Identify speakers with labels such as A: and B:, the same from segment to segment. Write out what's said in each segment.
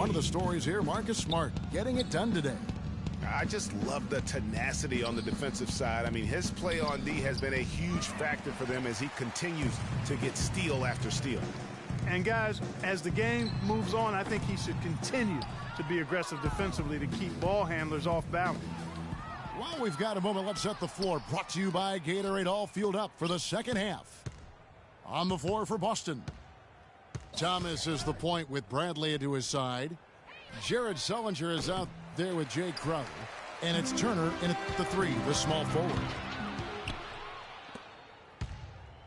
A: One of the stories here, Marcus Smart getting it done today.
B: I just love the tenacity on the defensive side. I mean, his play on D has been a huge factor for them as he continues to get steal after steal.
C: And guys, as the game moves on, I think he should continue to be aggressive defensively to keep ball handlers off balance.
A: While we've got a moment, let's set the floor. Brought to you by Gatorade, all fueled up for the second half. On the floor for Boston. Thomas is the point with Bradley to his side. Jared Sullinger is out there with Jay Crowder. And it's Turner in at the three, the small forward.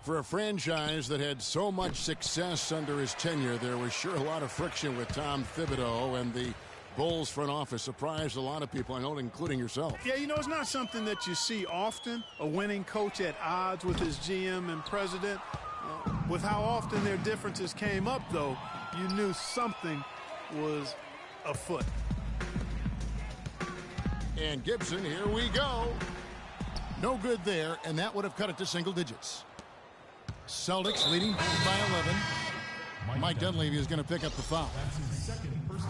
A: For a franchise that had so much success under his tenure, there was sure a lot of friction with Tom Thibodeau, and the Bulls front office surprised a lot of people, I know, including yourself.
C: Yeah, you know, it's not something that you see often, a winning coach at odds with his GM and president. With how often their differences came up, though, you knew something was afoot.
A: And Gibson, here we go. No good there, and that would have cut it to single digits. Celtics leading by 11. Mike Dunleavy is going to pick up the foul.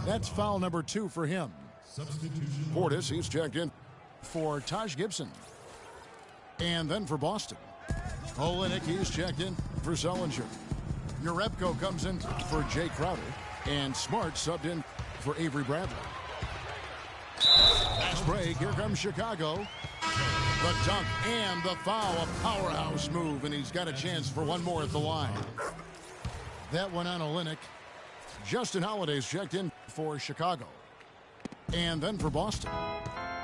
A: That's foul number 2 for him. Portis, he's checked in for Taj Gibson. And then for Boston, Olenek, he's checked in for Sullinger. Urebko comes in for Jay Crowder. And Smart subbed in for Avery Bradley. Fast break, here comes Chicago. The dunk and the foul, a powerhouse move, and he's got a chance for one more at the line. That one on Olenek. Justin Holiday's checked in for Chicago. And then for Boston,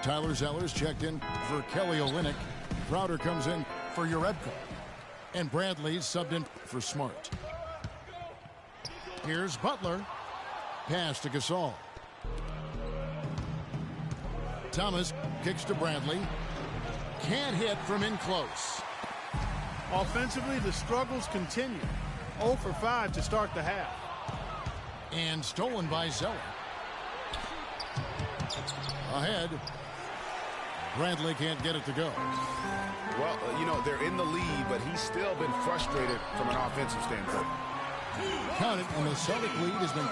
A: Tyler Zeller's checked in for Kelly Olynyk. Crowder comes in for Urebko. And Bradley's subbed in for Smart. Here's Butler. Pass to Gasol. Thomas kicks to Bradley. Can't hit from in close.
C: Offensively, the struggles continue. 0 for 5 to start the half.
A: And stolen by Zeller. Ahead. Bradley can't get it to go.
B: Well, you know, they're in the lead, but he's still been frustrated from an offensive standpoint.
A: Count it, and the Celtic lead has been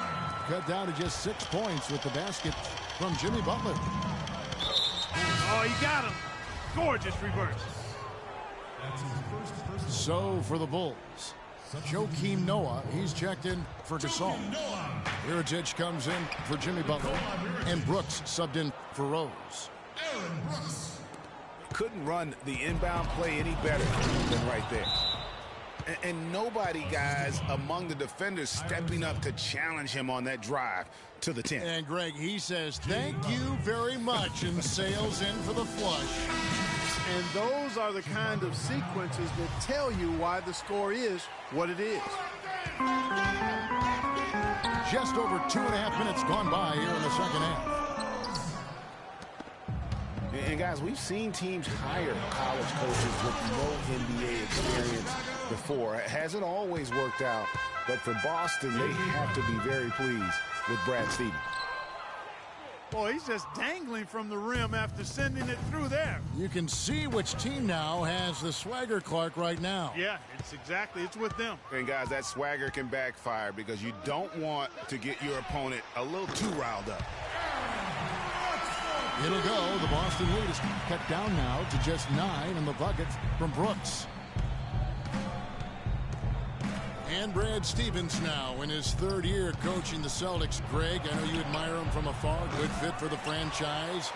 A: cut down to just 6 points with the basket from Jimmy Butler.
C: Oh, he got him. Gorgeous reverse.
A: So for the Bulls, Joakim Noah, he's checked in for Gasol. Iritic comes in for Jimmy Butler, and Brooks subbed in for Rose.
B: Couldn't run the inbound play any better than right there. And nobody, guys, among the defenders stepping up to challenge him on that drive to the 10.
A: And Greg, he says, thank you very much, and sails in for the flush.
C: And those are the kind of sequences that tell you why the score is what it is.
A: Just over 2.5 minutes gone by here in the second half.
B: And guys, we've seen teams hire college coaches with no NBA experience before. It hasn't always worked out, but for Boston, they have to be very pleased with Brad Stevens.
C: Boy, he's just dangling from the rim after sending it through there.
A: You can see which team now has the swagger Clark right now.
C: Yeah, it's with them.
B: And guys, that swagger can backfire because you don't want to get your opponent a little too riled up.
A: It'll go. The Boston lead is cut down now to just 9 in the bucket from Brooks. And Brad Stevens now in his 3rd year coaching the Celtics. Greg, I know you admire him from afar. Good fit for the franchise.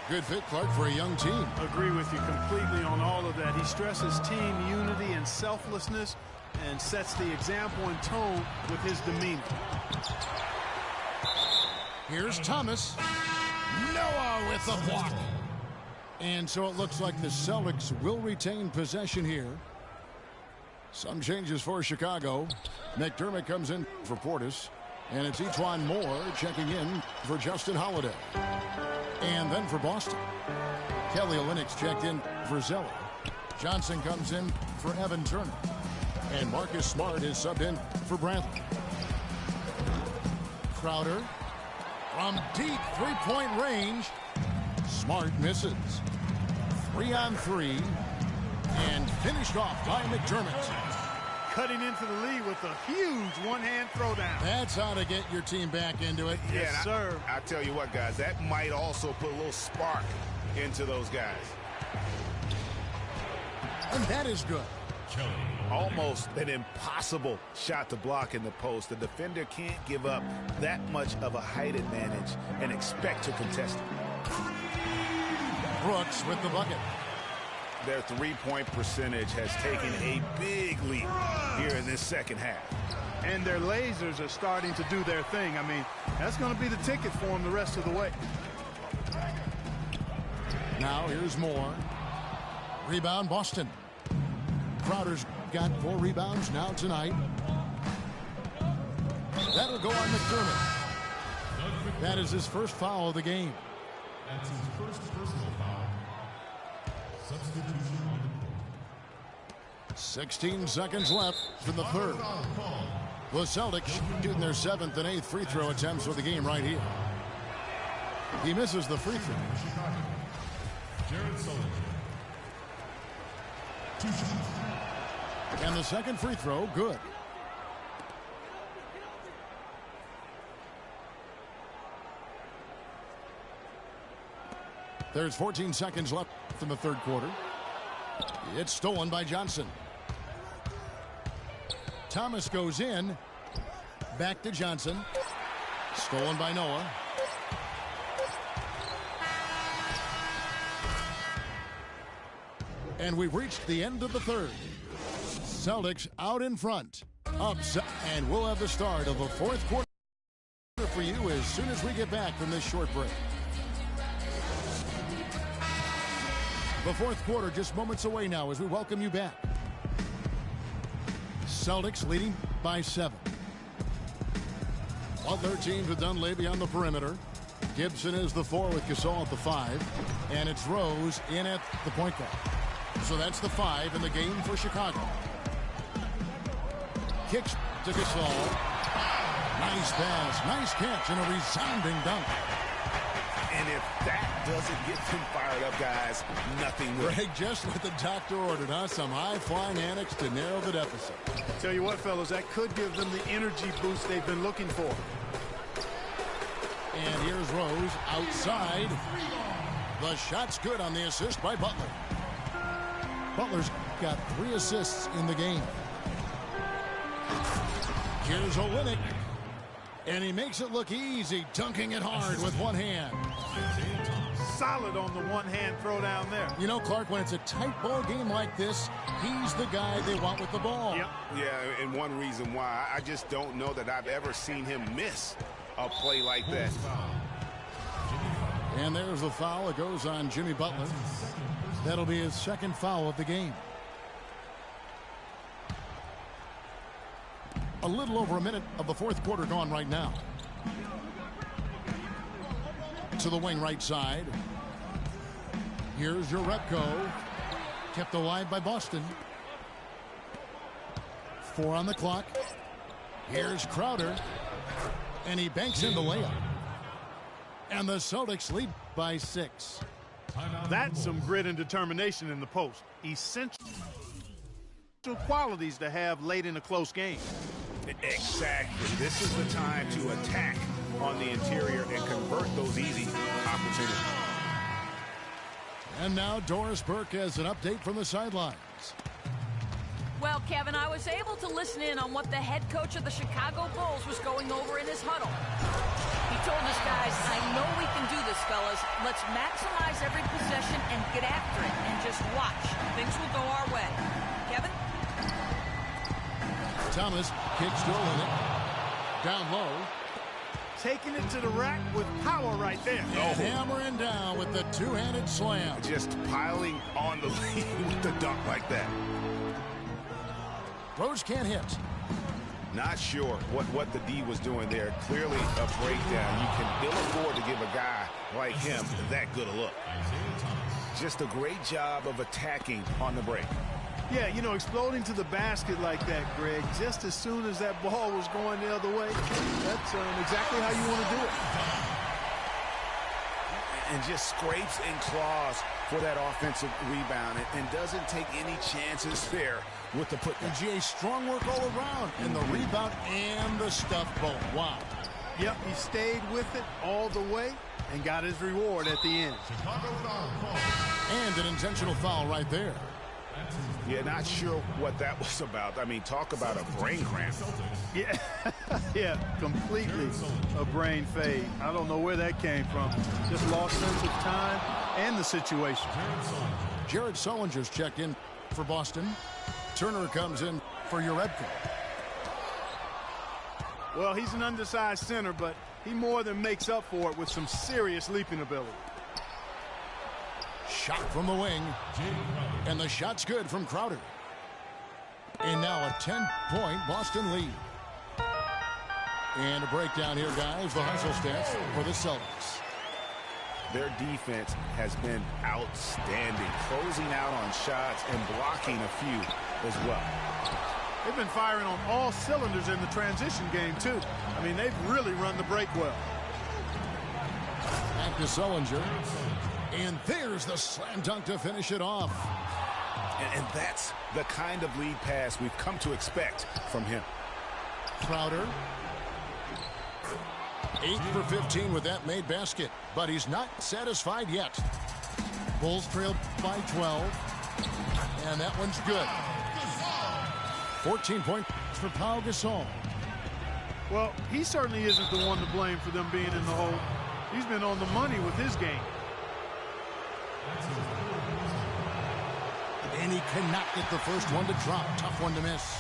A: Good fit, Clark, for a young team.
C: Agree with you completely on all of that. He stresses team unity and selflessness and sets the example and tone with his demeanor.
A: Here's Thomas. Noah with the block. And so it looks like the Celtics will retain possession here. Some changes for Chicago. McDermott comes in for Portis. And it's Etuan Moore checking in for Justin Holiday. And then for Boston, Kelly Olynyk's checked in for Zeller. Johnson comes in for Evan Turner. And Marcus Smart is subbed in for Bradley. Crowder from deep three-point range. Smart misses. 3-on-3. And finished off by McDermott.
C: cutting into the lead with a huge one-hand throwdown.
A: That's how to get your team back into it.
C: Yes, sir.
B: I tell you what, guys, that might also put a little spark into those guys.
A: And that is good.
B: Almost an impossible shot to block in the post. The defender can't give up that much of a height advantage and expect to contest it.
A: Brooks with the bucket.
B: Their three-point percentage has taken a big leap here in this second half.
C: And their lasers are starting to do their thing. I mean, that's going to be the ticket for them the rest of the way.
A: Now here's Moore. Rebound, Boston. Crowder's got 4 rebounds now tonight. That'll go on McDermott. That is his first foul of the game.
D: That's his first personal foul. Substitution on the court.
A: 16 seconds left in the third. The Celtics shooting their 7th and 8th free throw attempts for the game right here. He misses the free throw.
D: Jared Sullivan. 2 shots.
A: And the second free throw, good. There's 14 seconds left in the third quarter. It's stolen by Johnson. Thomas goes in. Back to Johnson. Stolen by Noah. And we've reached the end of the third. Celtics out in front. And we'll have the start of the fourth quarter for you as soon as we get back from this short break. The fourth quarter just moments away now as we welcome you back. Celtics leading by 7. Other teams with Dunleavy on the perimeter. Gibson is the 4 with Gasol at the 5. And it's Rose in at the point guard. So that's the 5 in the game for Chicago. Kicks to Gasol. Nice pass, nice catch, and a resounding dunk.
B: And if that doesn't get them fired up, guys, nothing will.
A: Greg, just what the doctor ordered, huh? Some high-flying antics to narrow the deficit.
C: Tell you what, fellas, that could give them the energy boost they've been looking for.
A: And here's Rose outside. The shot's good on the assist by Butler. Butler's got 3 assists in the game. Here's Olynyk. And he makes it look easy, dunking it hard with one hand.
C: Solid on the one-hand throw down there.
A: You know, Clark, when it's a tight ball game like this, he's the guy they want with the ball.
C: Yep.
B: Yeah, and one reason why, I just don't know that I've ever seen him miss a play like that.
A: And there's the foul. It goes on Jimmy Butler. That'll be his second foul of the game. A little over a minute of the fourth quarter gone right now. To the wing right side. Here's Jerebko. Kept alive by Boston. 4 on the clock. Here's Crowder. And he banks in the layup. And the Celtics lead by 6.
C: That's some grit and determination in the post. Essential qualities to have late in a close game.
B: Exactly. This is the time to attack on the interior and convert those easy opportunities.
A: And now Doris Burke has an update from the sidelines.
E: Well, Kevin, I was able to listen in on what the head coach of the Chicago Bulls was going over in his huddle. He told us, guys, I know we can do this, fellas. Let's maximize every possession and get after it and just watch. Things will go our way. Kevin?
A: Thomas kicks to Olynyk. Down low.
C: Taking it to the rack with power right there.
A: And hammering down with the two-handed slam.
B: Just piling on the lead with the dunk like that.
A: Rose can't hit.
B: Not sure what the D was doing there. Clearly a breakdown. You can ill afford to give a guy like him that good a look. Just a great job of attacking on the break.
C: Yeah, you know, exploding to the basket like that, Greg, just as soon as that ball was going the other way, that's exactly how you want to do it.
B: And just scrapes and claws for that offensive rebound and doesn't take any chances there with the putback.
A: And GA, strong work all around, and the rebound and the stuff both. Wow.
C: Yep, he stayed with it all the way and got his reward at the end.
D: Chicago foul call.
A: And an intentional foul right there.
B: Yeah, not sure what that was about. I mean, talk about a brain cramp.
C: Yeah, yeah, completely a brain fade. I don't know where that came from. Just lost sense of time and the situation.
A: Jared Sullinger's checked in for Boston. Turner comes in for Urebka.
C: Well, he's an undersized center, but he more than makes up for it with some serious leaping ability.
A: Shot from the wing. And the shot's good from Crowder. And now a 10-point Boston lead. And a breakdown here, guys. The hustle stats for the Celtics.
B: Their defense has been outstanding, closing out on shots and blocking a few as well.
C: They've been firing on all cylinders in the transition game, too. I mean, they've really run the break well.
A: Back to Sullinger. And there's the slam dunk to finish it off.
B: And that's the kind of lead pass we've come to expect from him.
A: Crowder. 8 for 15 with that made basket. But he's not satisfied yet. Bulls trailed by 12. And that one's good. 14 points for Pau Gasol.
C: Well, he certainly isn't the one to blame for them being in the hole. He's been on the money with his game.
A: And he cannot get the first one to drop. Tough one to miss.